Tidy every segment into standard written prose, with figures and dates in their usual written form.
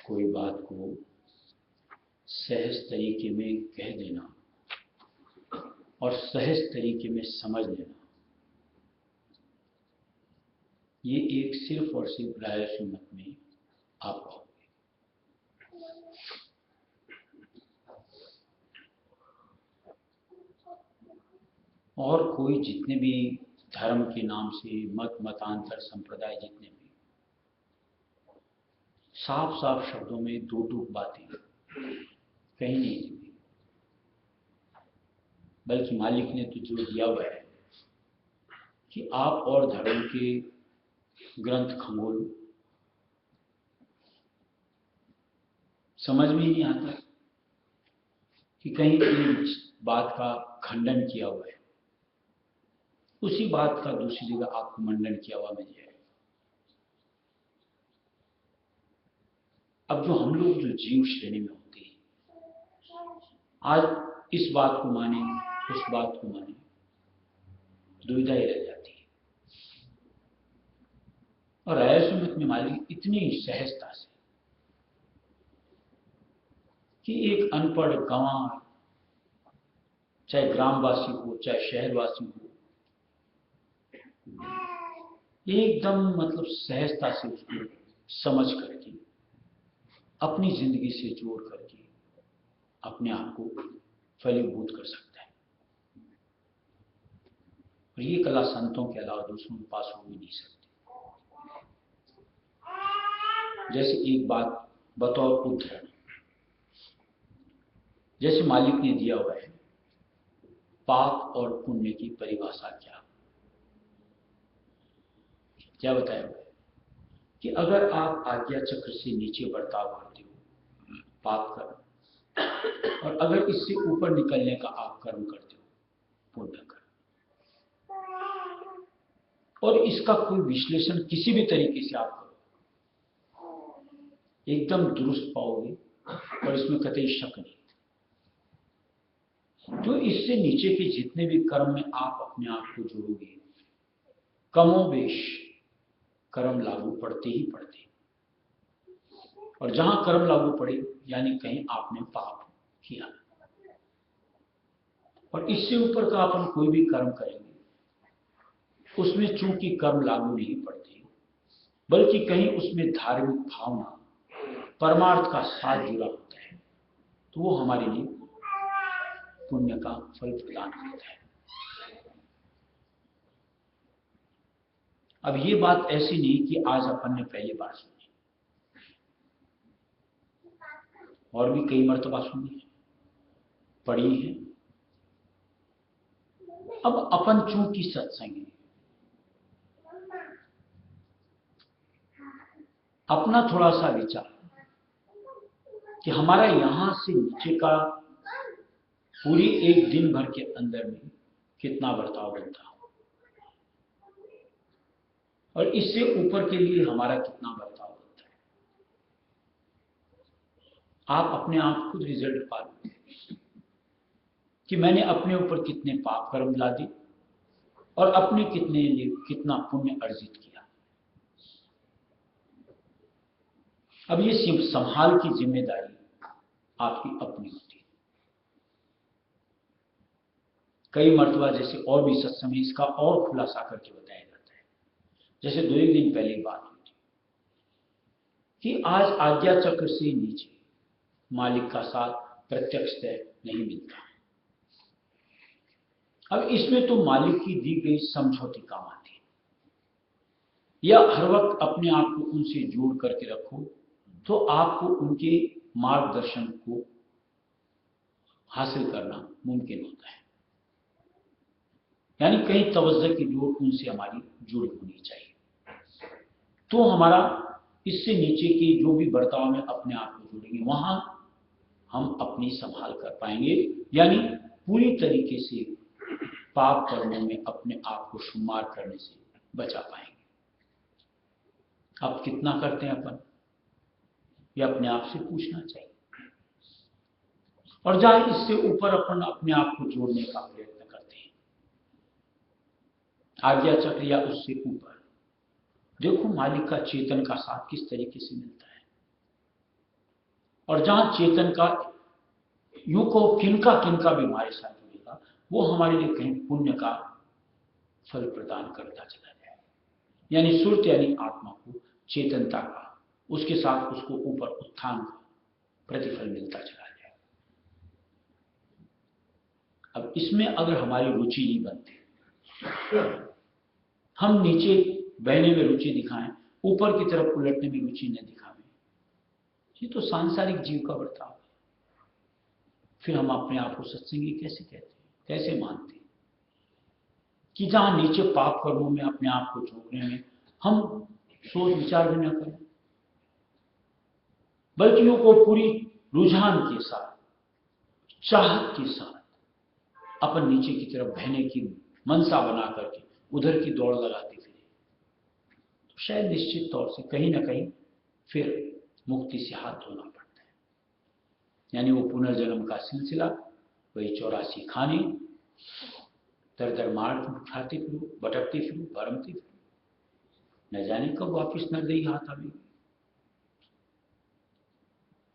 कोई बात को सहज तरीके में कह देना और सहज तरीके में समझ लेना, ये एक सिर्फ और सिर्फ राय सुन्नत में आप पाओगे। और कोई जितने भी धर्म के नाम से मतांतर संप्रदाय जितने भी साफ साफ शब्दों में दो टूक बातें कहीं नहीं दी, बल्कि मालिक ने तो जो दिया हुआ है कि आप और धर्म के ग्रंथ खंगोल समझ में ही नहीं आता कि कहीं इस बात का खंडन किया हुआ है, उसी बात का दूसरी जगह आपको मंडन किया हुआ मिल जाए। अब जो हम लोग जो जीव श्रेणी में होते हैं, आज इस बात को माने उस बात को माने, दुविधा ही रह जाती है। और राय सुन्नत में मालिक इतनी सहजता से कि एक अनपढ़ गंवार, चाहे ग्रामवासी हो चाहे शहरवासी हो, एकदम मतलब सहजता से उसको समझ करके अपनी जिंदगी से जोड़ करके अपने आप को फलीभूत कर सकता है। और ये कला संतों के अलावा दूसरों के पास हो भी नहीं सकती। जैसे एक बात बतौर उदाहरण, जैसे मालिक ने दिया हुआ है पाप और पुण्य की परिभाषा क्या बताया हुआ है कि अगर आप आज्ञा चक्र से नीचे बर्ताव करते हो पाप कर्म, और अगर इससे ऊपर निकलने का आप कर्म करते हो पुण्य कर्म, और इसका कोई विश्लेषण किसी भी तरीके से आप करो, एकदम दुरुस्त पाओगे और इसमें कतई शक नहीं। तो इससे नीचे के जितने भी कर्म में आप अपने आप को जोड़ोगे, कमोबेश कर्म लागू पड़ते ही पड़ते, और जहां कर्म लागू पड़े यानी कहीं आपने पाप किया, और इससे ऊपर का अपन कोई भी कर्म करेंगे उसमें चूंकि कर्म लागू नहीं पड़ते, बल्कि कहीं उसमें धार्मिक भावना परमार्थ का साथ जुड़ा होता है, तो वो हमारे लिए पुण्य का फल प्रदान करता है। अब ये बात ऐसी नहीं कि आज अपन ने पहली बार सुनी, और भी कई मर्तबा सुनी है, पढ़ी है। अब अपन चूंकि सत्संग, अपना थोड़ा सा विचार कि हमारा यहां से नीचे का पूरी एक दिन भर के अंदर में कितना बर्ताव बनता हो, और इससे ऊपर के लिए हमारा कितना बर्ताव बनता है। आप अपने आप खुद रिजल्ट पा लो कि मैंने अपने ऊपर कितने पाप कर्म ला दिए और अपने कितना पुण्य अर्जित किया। अब ये संभाल की जिम्मेदारी आपकी अपनी होती है। कई मर्तबा जैसे और भी सत्संग में इसका और खुलासा करके बताया जाता है। जैसे 2 दिन पहले बात हुई थी कि आज आज्ञा चक्र से नीचे मालिक का साथ प्रत्यक्ष नहीं मिलता। अब इसमें तो मालिक की दी गई समझौती काम आती है, या हर वक्त अपने आप को उनसे जोड़ करके रखो तो आपको उनके मार्गदर्शन को हासिल करना मुमकिन होता है। यानी कहीं तवज्जो की जोड़ उनसे हमारी जुड़ होनी चाहिए, तो हमारा इससे नीचे के जो भी बर्ताव में अपने आप को जोड़ेंगे वहां हम अपनी संभाल कर पाएंगे, यानी पूरी तरीके से पाप कर्मों में अपने आप को शुमार करने से बचा पाएंगे। अब कितना करते हैं अपन, यह अपने आप से पूछना चाहिए। और जहां इससे ऊपर अपन अपने आप को जोड़ने का प्रयत्न करते हैं, आज्ञा चक्र या उससे ऊपर, देखो मालिक का चेतन का साथ किस तरीके से मिलता है। और जहां चेतन का यूं को किनका भी हमारे साथ जुड़ेगा, वो हमारे लिए कहीं पुण्य का फल प्रदान करता चला जाए। यानी सुरत यानी आत्मा को चेतनता का, उसके साथ उसको ऊपर उत्थान का प्रतिफल मिलता चला जाए। अब इसमें अगर हमारी रुचि नहीं बनती, हम नीचे बहने में रुचि दिखाएं, ऊपर की तरफ उलटने में रुचि न दिखाएं, ये तो सांसारिक जीव का बर्ताव है। फिर हम अपने आप को सत्संगी कैसे कहते हैं, कैसे मानते हैं कि जहां नीचे पाप कर्मों में अपने आप को झोंकने में हम सोच विचार भी न करें, बल्कि को पूरी रुझान के साथ, चाहत के साथ अपन नीचे की तरफ बहने की मनसा बना करके उधर की दौड़ लगाते फिरे, तो शायद निश्चित तौर से कहीं ना कहीं फिर मुक्ति से हाथ धोना पड़ता है। यानी वो पुनर्जन्म का सिलसिला, वही 84 खाने, दर दर मार खाते फिरो, भटकते फिरो, भरमते फिरो, न जाने कब वापिस नरदई हाथ आवेगी।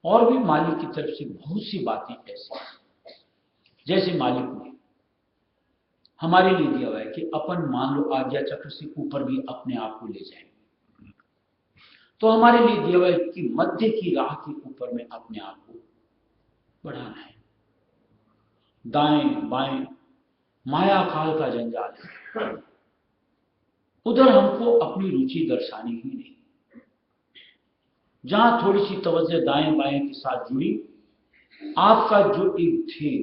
और भी मालिक की तरफ से बहुत सी बातें ऐसी, जैसे मालिक ने हमारे लिए दिया हुआ है कि अपन मान लो आज्ञा चक्र से ऊपर भी अपने आप को ले जाएंगे, तो हमारे लिए दिया हुआ है कि मध्य की राह के ऊपर में अपने आप को बढ़ाना है। दाएं बाएं माया काल का जंजाल है, उधर हमको अपनी रुचि दर्शानी ही नहीं। जहां थोड़ी सी तवज्जो दाएं बाएं के साथ जुड़ी, आपका जो एक ध्येय,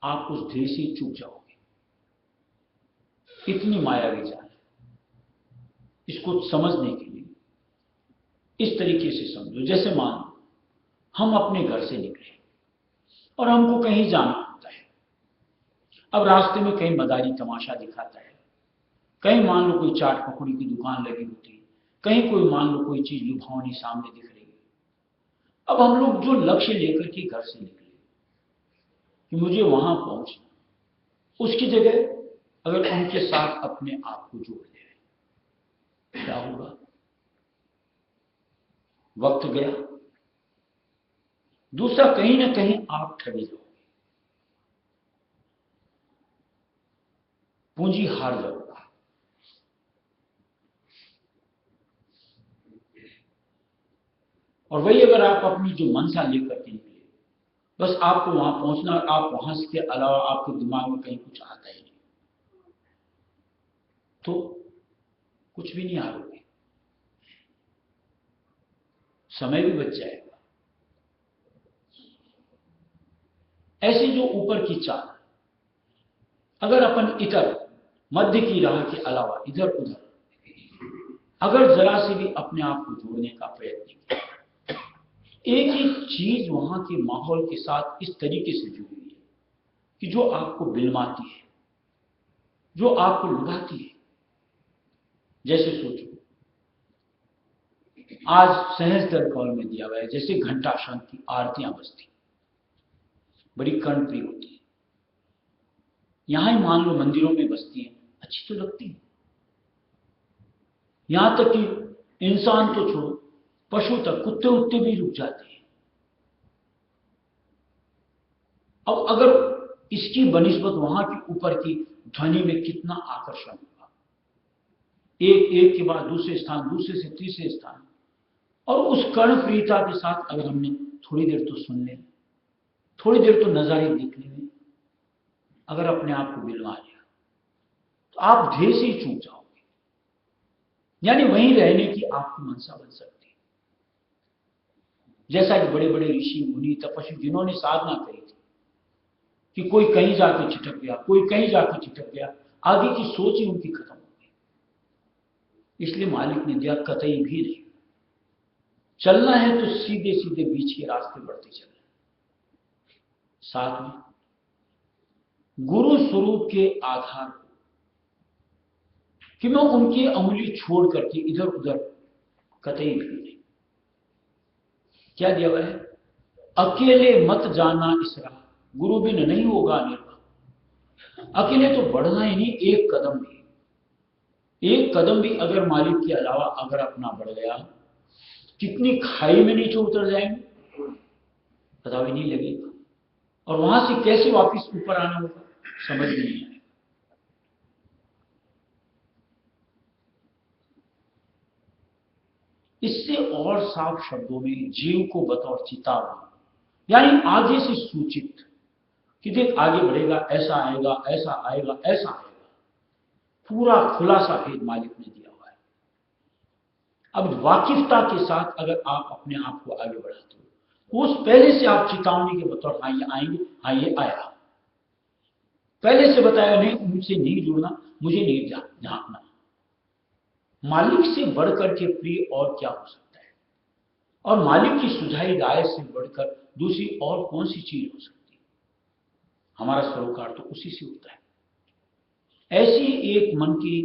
आप उस ध्येय से चूक जाओगे। इतनी मायावी जाल है। इसको समझने के लिए इस तरीके से समझो, जैसे मान लो हम अपने घर से निकले और हमको कहीं जाना होता है। अब रास्ते में कहीं मदारी तमाशा दिखाता है, कहीं मान लो कोई चाट पकौड़ी की दुकान लगी होती है, कहीं कोई मान लो कोई चीज लुभावनी सामने दिख रही है। अब हम लोग जो लक्ष्य लेकर के घर से निकले कि मुझे वहां पहुंचना, उसकी जगह अगर उनके साथ अपने आप को जोड़ दे, क्या होगा? वक्त गया। दूसरा, कहीं ना कहीं आप ठगे जाओगे। पूंजी हार जाओगे। और वही अगर आप अपनी जो मनसा लेकर के निकले, बस आपको वहां पहुंचना, और आप वहां के अलावा आपके दिमाग में कहीं कुछ आता ही नहीं, तो कुछ भी नहीं हारोगे, समय भी बच जाएगा। ऐसी जो ऊपर की चाल, अगर अपन इधर मध्य की राह के अलावा इधर उधर अगर जरा से भी अपने आप को जोड़ने का प्रयत्न किया, एक ही चीज वहां के माहौल के साथ इस तरीके से जुड़ी हुई है कि जो आपको बिलमाती है, जो आपको लुभाती है। जैसे सोचो, आज सहज दर कौल में दिया हुआ है, जैसे घंटा शंख की आरतियां बजती, बड़ी कर्णप्रिय होती है। यहां ही मान लो मंदिरों में बजती है, अच्छी तो लगती है। यहां तक कि इंसान तो छोड़ो, पशु तक, कुत्ते उत्ते भी रुक जाते हैं। अब अगर इसकी बनिस्बत वहां के ऊपर की ध्वनि में कितना आकर्षण होगा, एक एक के बाद दूसरे स्थान, दूसरे से तीसरे स्थान, और उस कर्णप्रियता के साथ अगर हमने थोड़ी देर तो सुन ले, थोड़ी देर तो नजारे देखने में अगर अपने आप को बिलवा लिया, तो आप ढेर से ही चूक जाओगे। यानी वहीं रहने की आपकी मनसा बन सकती है। जैसा कि बड़े बड़े ऋषि मुनि तपस्वी जिन्होंने साधना करी थी कि कोई कहीं जाके छिटक गया, कोई कहीं जाके छिटक गया, आगे की सोच ही उनकी खत्म हो गई। इसलिए मालिक ने दिया कतई भी नहीं, चलना है तो सीधे सीधे बीच के रास्ते बढ़ते चलना। साथ में गुरु स्वरूप के आधार को, कि मैं उनकी अंगुली छोड़ करके इधर उधर कतई भी नहीं। क्या दिया हुआ है? अकेले मत जाना इस राह, गुरु बिन नहीं होगा निर्वाह। अकेले तो बढ़ना ही नहीं, एक कदम भी, एक कदम भी अगर मालिक के अलावा अगर अपना बढ़ गया, कितनी खाई में नीचे उतर जाएंगे पता भी नहीं लगेगा, और वहां से कैसे वापस ऊपर आना होगा समझ में नहीं आएगा। इससे और साफ शब्दों में जीव को बतौर चेतावनी, यानी आगे से सूचित कि देख आगे बढ़ेगा, ऐसा आएगा, ऐसा आएगा, ऐसा आएगा, पूरा खुलासा भेद मालिक ने दिया हुआ है। अब वाकिफता के साथ अगर आप अपने आप को आगे बढ़ाते हो, उस पहले से आप चेतावनी के बतौर, हाँ ये आएंगे, हाँ ये आया, पहले से बताया, नहीं उनसे नहीं जुड़ना, मुझे नहीं झांकना। मालिक से बढ़कर के प्रिय और क्या हो सकता है, और मालिक की सुझाई राय से बढ़कर दूसरी और कौन सी चीज हो सकती है। हमारा सरोकार तो उसी से होता है। ऐसी एक मन की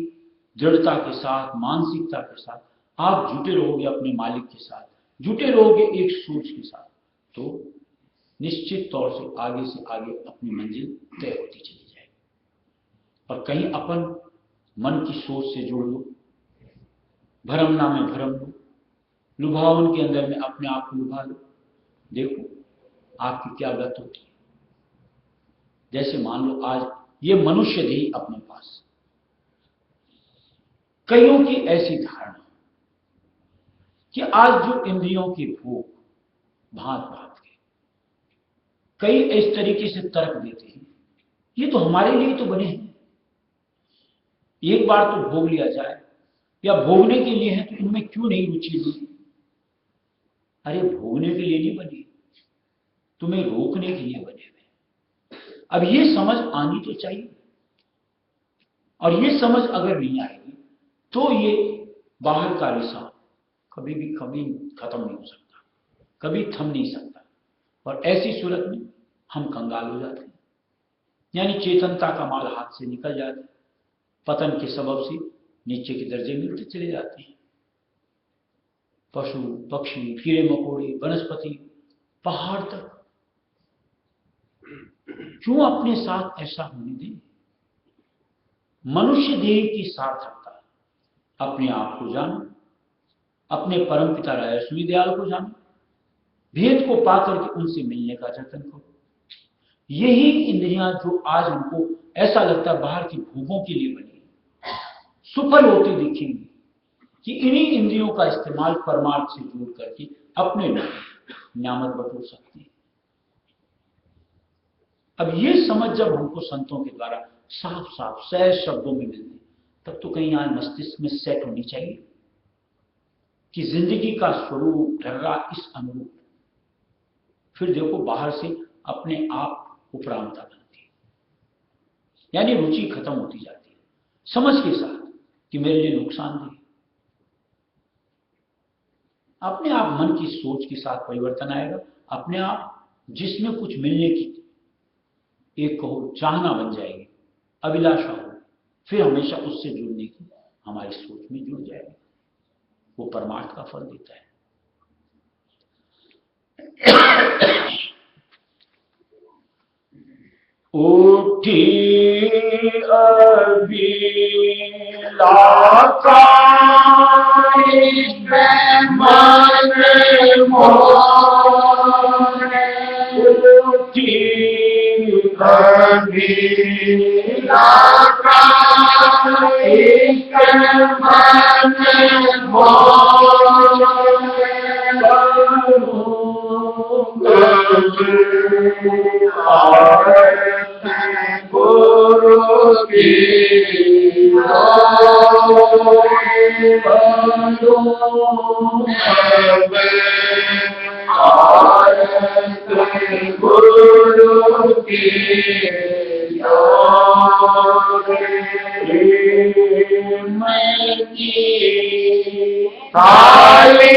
दृढ़ता के साथ, मानसिकता के साथ आप जुटे रहोगे अपने मालिक के साथ, जुटे रहोगे एक सोच के साथ, तो निश्चित तौर से से आगे अपनी मंजिल तय होती चली जाएगी। और कहीं अपन मन की सोच से जुड़ लो, भरम ना में भरम लो, लुभावन के अंदर में अपने आप को लुभा लो, देखो आपकी क्या गत होती है। जैसे मान लो आज ये मनुष्य देही अपने पास, कईयों की ऐसी धारणा कि आज जो इंद्रियों के भोग भांत भांत के, कई इस तरीके से तर्क देते हैं, ये तो हमारे लिए तो बने हैं, एक बार तो भोग लिया जाए, या भोगने के लिए है तो इनमें क्यों नहीं रुचि ली। अरे भोगने के लिए नहीं बने, तुम्हें रोकने के लिए बने हुए। अब ये समझ आनी तो चाहिए, और ये समझ अगर नहीं आएगी तो ये बाहर का रिसा कभी खत्म नहीं हो सकता, कभी थम नहीं सकता, और ऐसी सूरत में हम कंगाल हो जाते हैं, यानी चेतनता का माल हाथ से निकल जाता है, पतन के सबब से नीचे के दर्जे मिलते चले जाते हैं। पशु पक्षी, कीड़े मकोड़े, वनस्पति, पहाड़ तक, क्यों अपने साथ ऐसा होने दें। मनुष्य देह की सार्थकता, अपने आप को जानो, अपने परम पिता रायस्वी दयाल को जानो, भेद को पाकर के उनसे मिलने का जतन करो, यही इंद्रियां जो आज हमको ऐसा लगता है बाहर की भोगों के लिए बनी, सुफल होती दिखेंगी कि इन्हीं इंद्रियों का इस्तेमाल परमार्थ से जोड़ करके अपने न्यामत बटोर सकते हैं। अब ये समझ जब हमको संतों के द्वारा साफ साफ सहज शब्दों में मिलती, तब तो कहीं आज मस्तिष्क में सेट होनी चाहिए कि जिंदगी का स्वरूप ढर्रा इस अनुरूप। फिर देखो बाहर से अपने आप उपरामता बनती है, यानी रुचि खत्म होती जाती है समझ के साथ कि मेरे लिए नुकसानदेह। अपने आप मन की सोच के साथ परिवर्तन आएगा, अपने आप जिसमें कुछ मिलने की एक कहो चाहना बन जाएगी, अभिलाषा हो, फिर हमेशा उससे जुड़ने की हमारी सोच में जुड़ जाएगी, वो परमार्थ का फल देता है। उठी अभिलाषा मन मोरे, उठी अभिलाषा मन मोरे, गुरु की गुरु की काली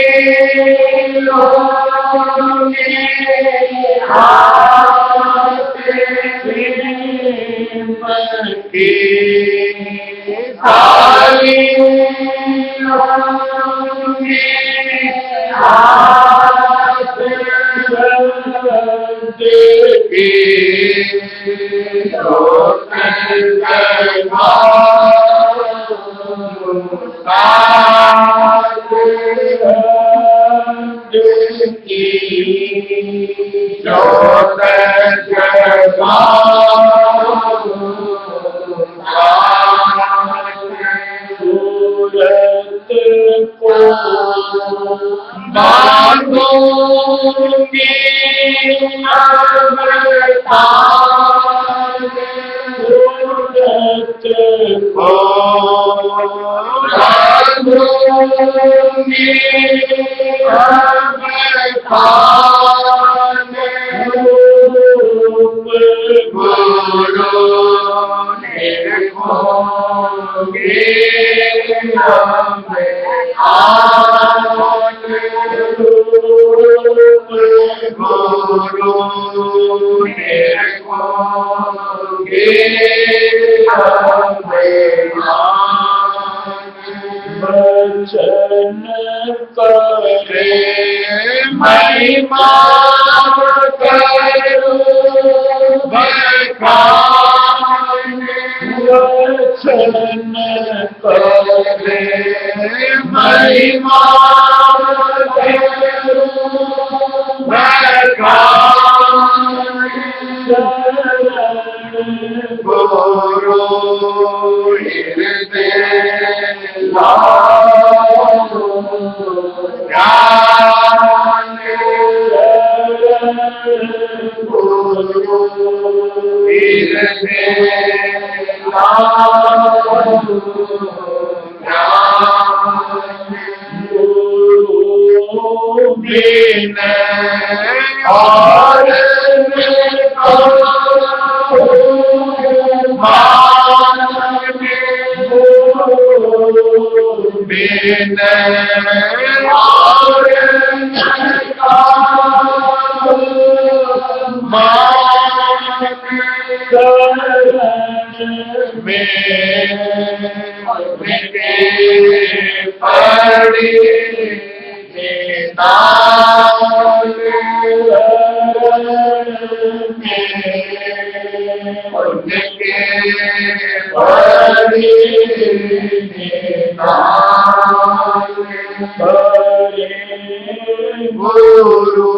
गुरु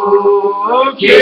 के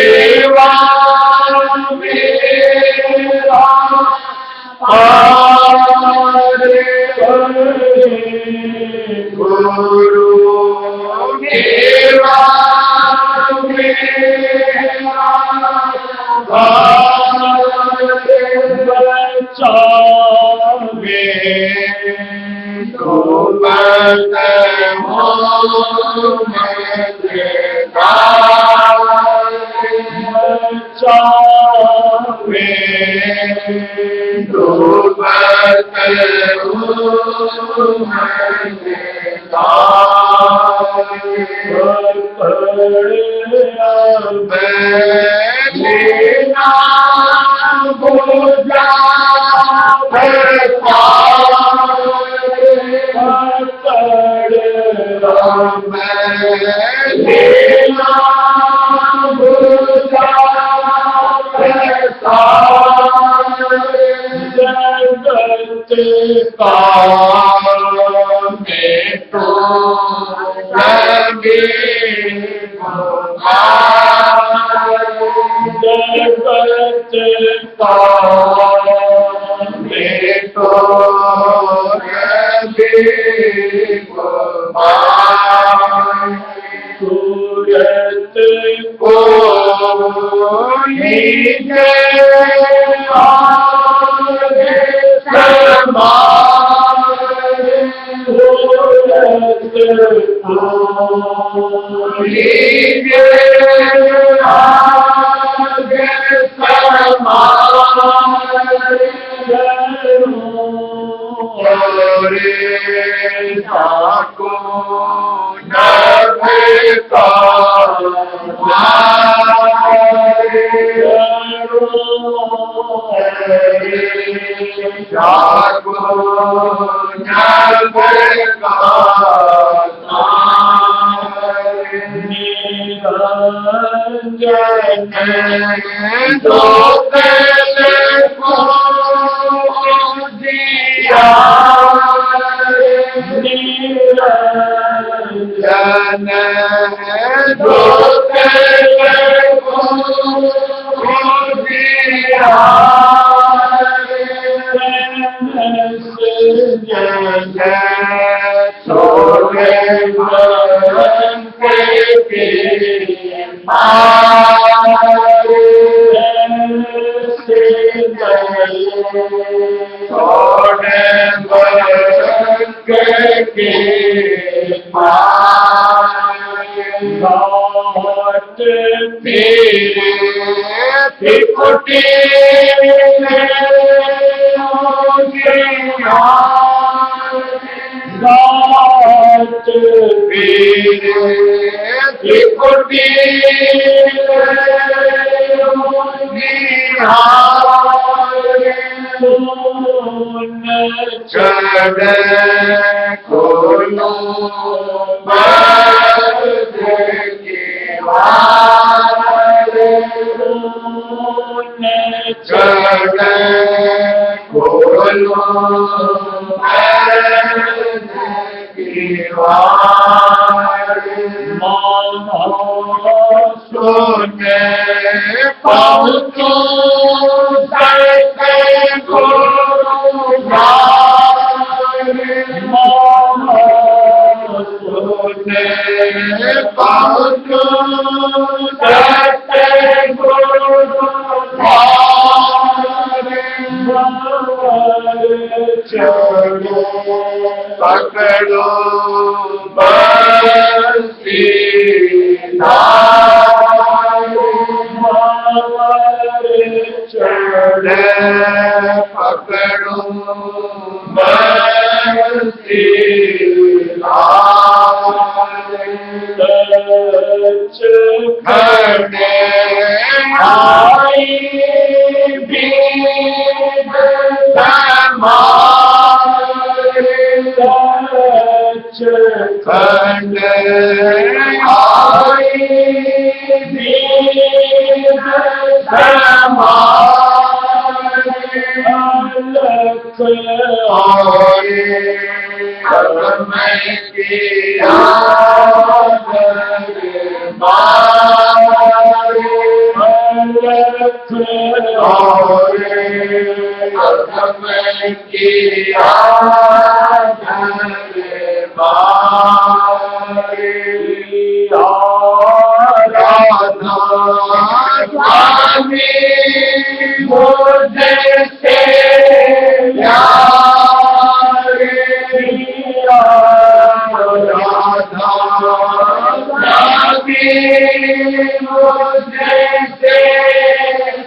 मुझसे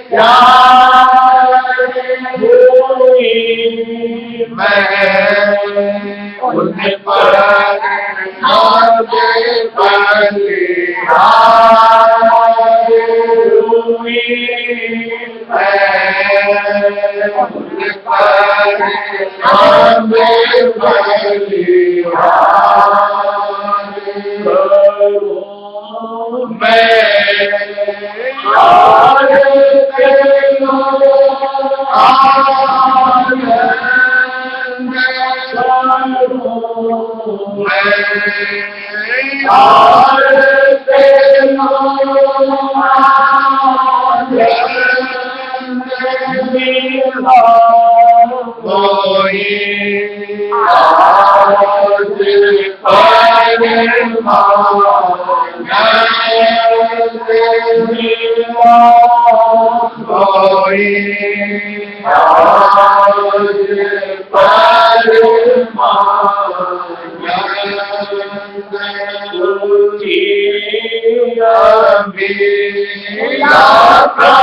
प्यार हुई, मैं उन पर बलिहार हुई, मैं उन पर बलिहार करूं, मैं और तेरो आनंद करूं, मैं और तेरो आनंद मिला, कोई आज पर मिला, कोई आज पर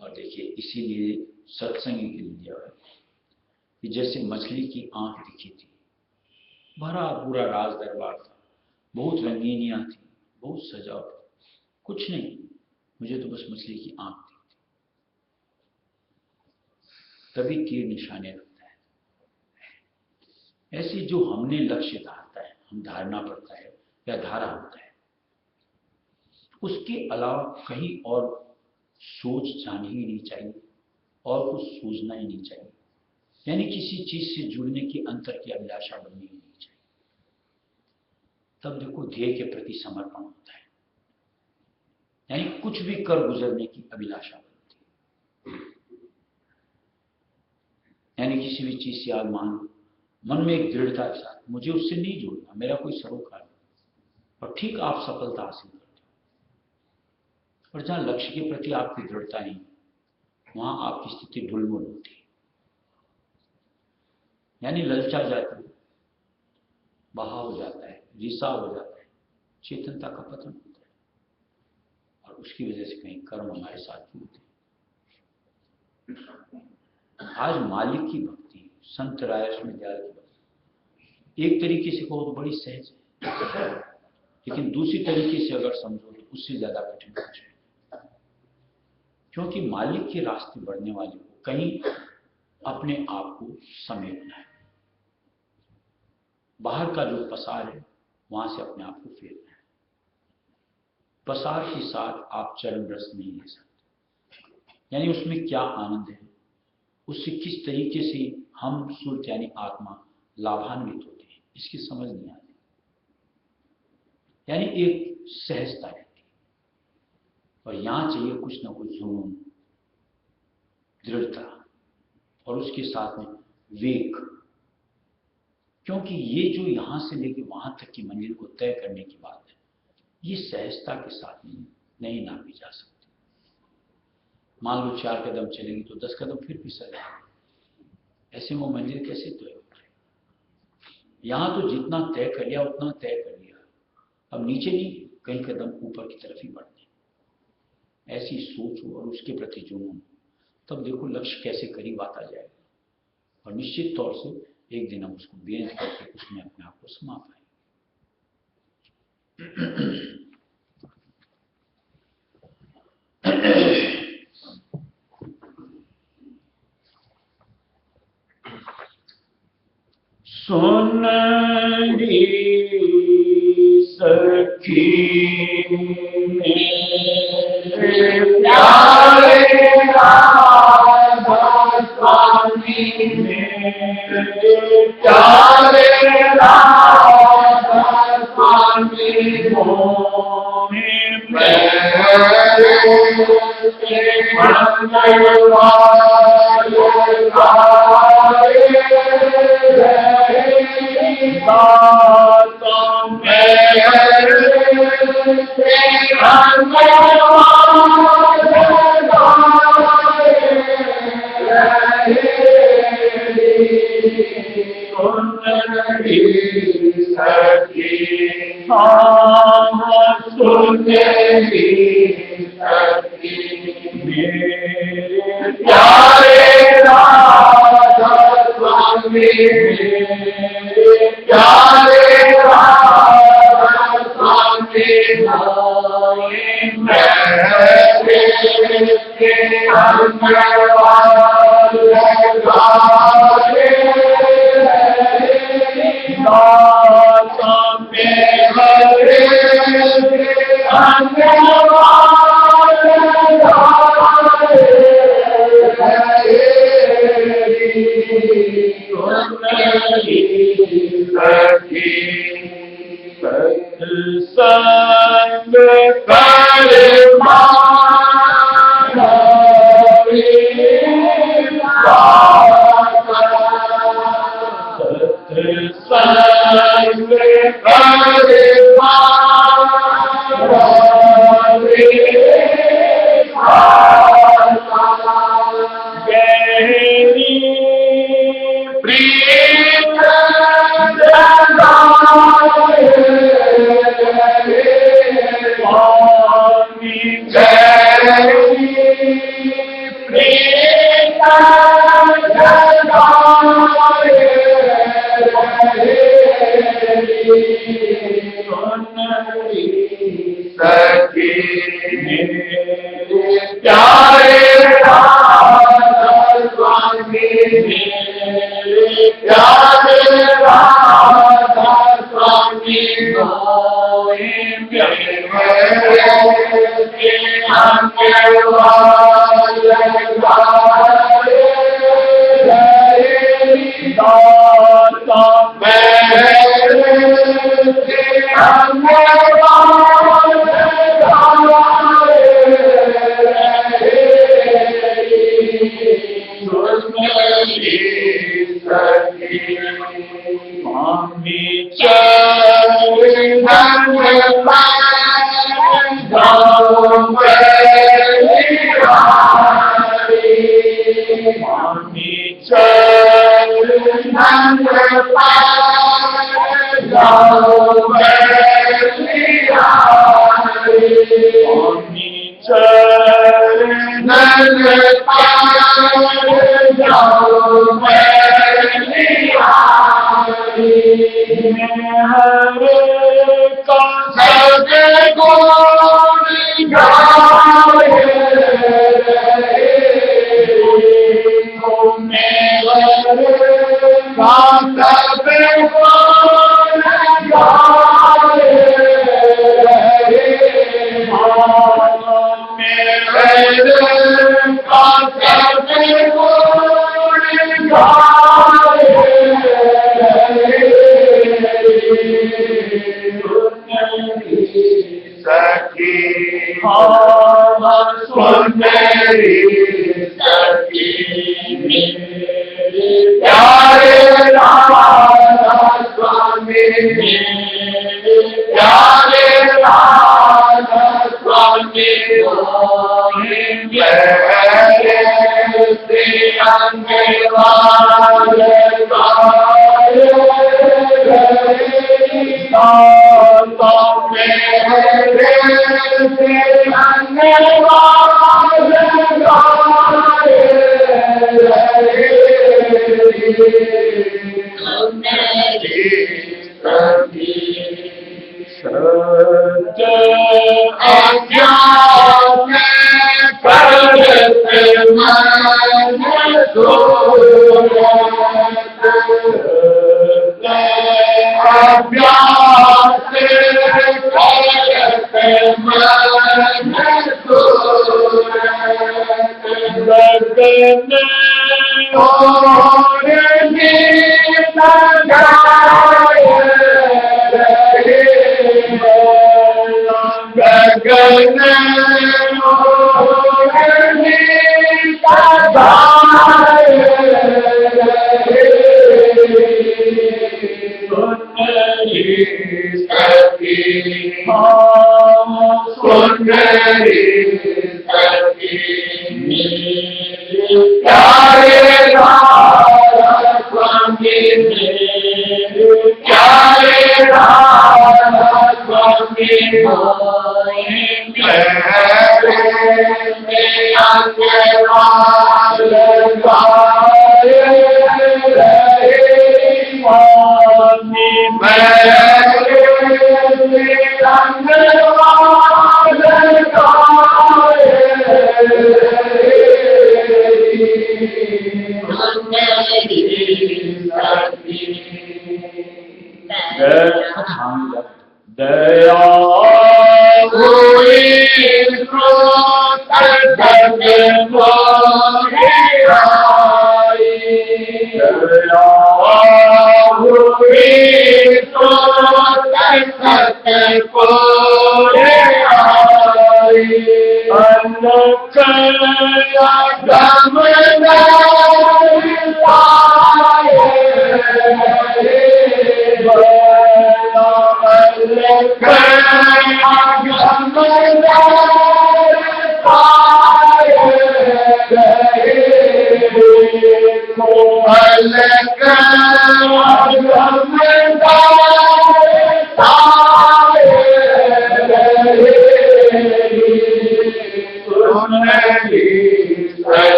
और देखिए इसीलिए सत्संग के लिए है कि जैसे मछली की आंख दिखी थी, भरा पूरा राज दरबार था, बहुत रंगीनियां थी, बहुत सजावट, कुछ नहीं, मुझे तो बस मछली की आंख दिखती। तभी तीर निशाने रखता है। ऐसे जो हमने लक्ष्य धारता है, हम धारना पड़ता है या धारा होता है, उसके अलावा कहीं और सोच जानी ही नहीं चाहिए और कुछ सोचना ही नहीं चाहिए। यानी किसी चीज से जुड़ने की अंतर की अभिलाषा बननी ही नहीं चाहिए। तब देखो ध्येय के प्रति समर्पण होता है, यानी कुछ भी कर गुजरने की अभिलाषा बनती है। यानी किसी भी चीज से आज मान लो मन में एक दृढ़ता के साथ मुझे उससे नहीं जोड़ना, मेरा कोई सरोकार नहीं, और ठीक आप सफलता हासिल करते हो। और जहां लक्ष्य के प्रति आपकी दृढ़ता नहीं, वहां आपकी स्थिति ढुलमुल होती है, यानी ललचा जाती है, बहा हो जाता है, रिसाव हो जाता है, चेतनता का पतन होता है, और उसकी वजह से कहीं कर्म हमारे साथ जुड़ते हैं। आज मालिक की भक्ति, संत रायस में दयाल की भक्ति एक तरीके से कहो तो बड़ी सहज है, लेकिन दूसरी तरीके से अगर समझो तो उससे ज्यादा कठिन कुछ है। क्योंकि मालिक के रास्ते बढ़ने वाले को कहीं अपने आप को समेटना है, बाहर का जो पसार है वहां से अपने आप को फेरना है। पसार के साथ आप चरण रस नहीं ले सकते, यानी उसमें क्या आनंद है, उससे किस तरीके से हम सुरत यानी आत्मा लाभान्वित होते हैं, इसकी समझ नहीं आती। यानी एक सहजता रहती है, और यहां चाहिए कुछ ना कुछ जुनून, दृढ़ता, और उसके साथ में वेग। क्योंकि ये जो यहां से लेके वहां तक की मंजिल को तय करने की बात है, ये सहजता के साथ नहीं नापी जा सकती। मान लो 4 कदम चलेंगे तो 10 कदम फिर फिसल जाएंगे, ऐसे वो मंजिल कैसे तय हो रही। यहां तो जितना तय कर लिया उतना तय कर लिया, अब नीचे नहीं, कई कदम ऊपर की तरफ ही बढ़ने। ऐसी सोच हो और उसके प्रति जुनून, तब देखो लक्ष्य कैसे करीब आता जाएगा, और निश्चित तौर से एक दिन हम उसको बेंच करके उसमें अपने आप को समा पाएंगे। सुनरी सखी मेरे प्यारे प्यारे राधा स्वामी मोहि मेरे मंगलवार गाए दाता मेरे मंगलवार सखी सुनेगी सखी मेरे प्यारे राधा स्वामी प्यारे राधा स्वामी मेरे अंगवार गाए दाता मेरे अंगवार गाए सखी सत्संग कर प्यारे राधा स्वामी प्यारे राधा स्वामी Amen.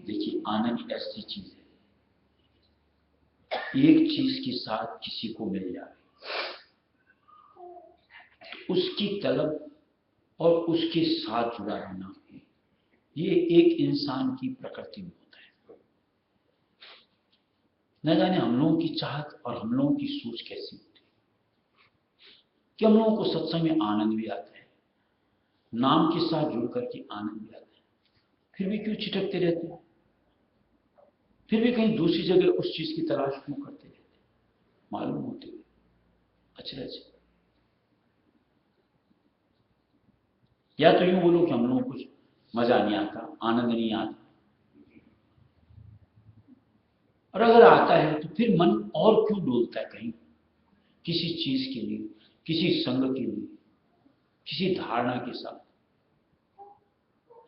देखिए, आनंद ऐसी चीज है, एक चीज के साथ किसी को मिल जाए, उसकी तलब और उसके साथ जुड़ा रहना, ये एक इंसान की प्रकृति में होता है। न जाने हम लोगों की चाहत और हम लोगों की सोच कैसी होती है कि हम लोगों को सत्संग में आनंद भी आता है, नाम के साथ जुड़ करके आनंद भी आता है, फिर भी क्यों छिटकते रहते हैं, फिर भी कहीं दूसरी जगह उस चीज की तलाश क्यों करते रहते हैं, मालूम होते हुए अचरज। या तो यूं बोलो कि हम लोगों को कुछ मजा नहीं आता, आनंद नहीं आता, और अगर आता है तो फिर मन और क्यों डोलता है कहीं किसी चीज के लिए, किसी संग के लिए, किसी धारणा के साथ,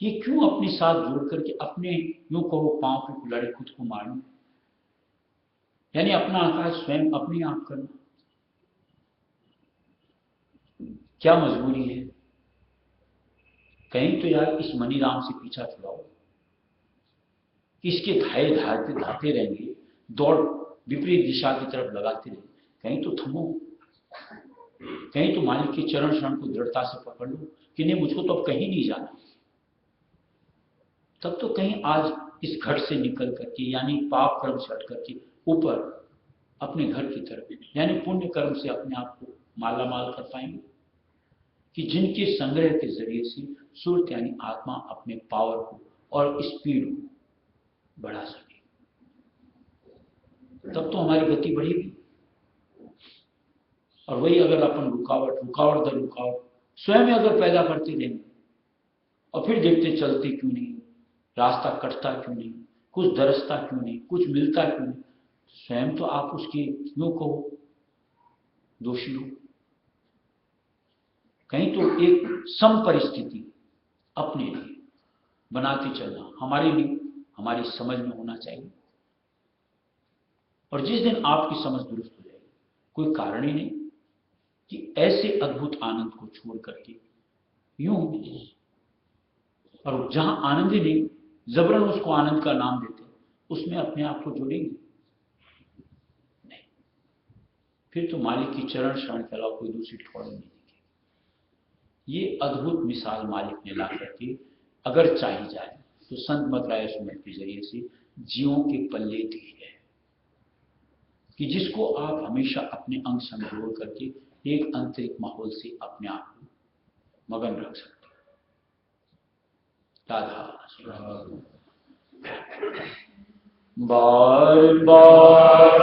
ये क्यों अपने साथ जोड़ करके अपने यूं कहो पांव पे कुल्हाड़ी खुद को मारना, यानी अपना आकाश स्वयं अपने आप करना। क्या मजबूरी है? कहीं तो यार इस मनीराम से पीछा छुड़ाओ, इसके धाए धाते धाते रहेंगे, दौड़ विपरीत दिशा की तरफ लगाते रहे, कहीं तो थमो, कहीं तो मालिक के चरण शरण को दृढ़ता से पकड़ लो कि नहीं, मुझको तो अब कहीं नहीं जाना। तब तो कहीं आज इस घर से निकल करके, यानी पाप कर्म से हट करके ऊपर अपने घर की तरफ, यानी पुण्य कर्म से अपने आप को माला माल कर पाएंगे, कि जिनके संग्रह के जरिए से सुरत यानी आत्मा अपने पावर को और स्पीड को बढ़ा सके। तब तो हमारी गति बढ़ेगी। और वही अगर अपन रुकावट दर रुकावट स्वयं अगर पैदा करते रहेंगे और फिर देखते चलते क्यों नहीं, रास्ता कटता क्यों नहीं, कुछ दरसता क्यों नहीं, कुछ मिलता क्यों नहीं, स्वयं तो आप उसके यूं कहो दोषी हो। कहीं तो एक सम परिस्थिति अपने लिए बनाते चलना हमारे लिए, हमारी समझ में होना चाहिए। और जिस दिन आपकी समझ दुरुस्त हो जाएगी, कोई कारण ही नहीं कि ऐसे अद्भुत आनंद को छोड़ करके यूं, और जहां आनंद ही नहीं, जबरन उसको आनंद का नाम देते, उसमें अपने आप को जोड़ेंगे नहीं। फिर तो मालिक की चरण शरण के अलावा कोई दूसरी ठोड़ नहीं दिखेगी। ये अद्भुत मिसाल मालिक ने ला करके अगर चाही जाए तो संत मतराय सुमित के जरिए से जीवों के पल्ले दी है, कि जिसको आप हमेशा अपने अंग संग जोड़ करके एक आंतरिक माहौल से अपने आप को मगन रख सकते हैं। राधा बार बार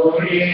Hare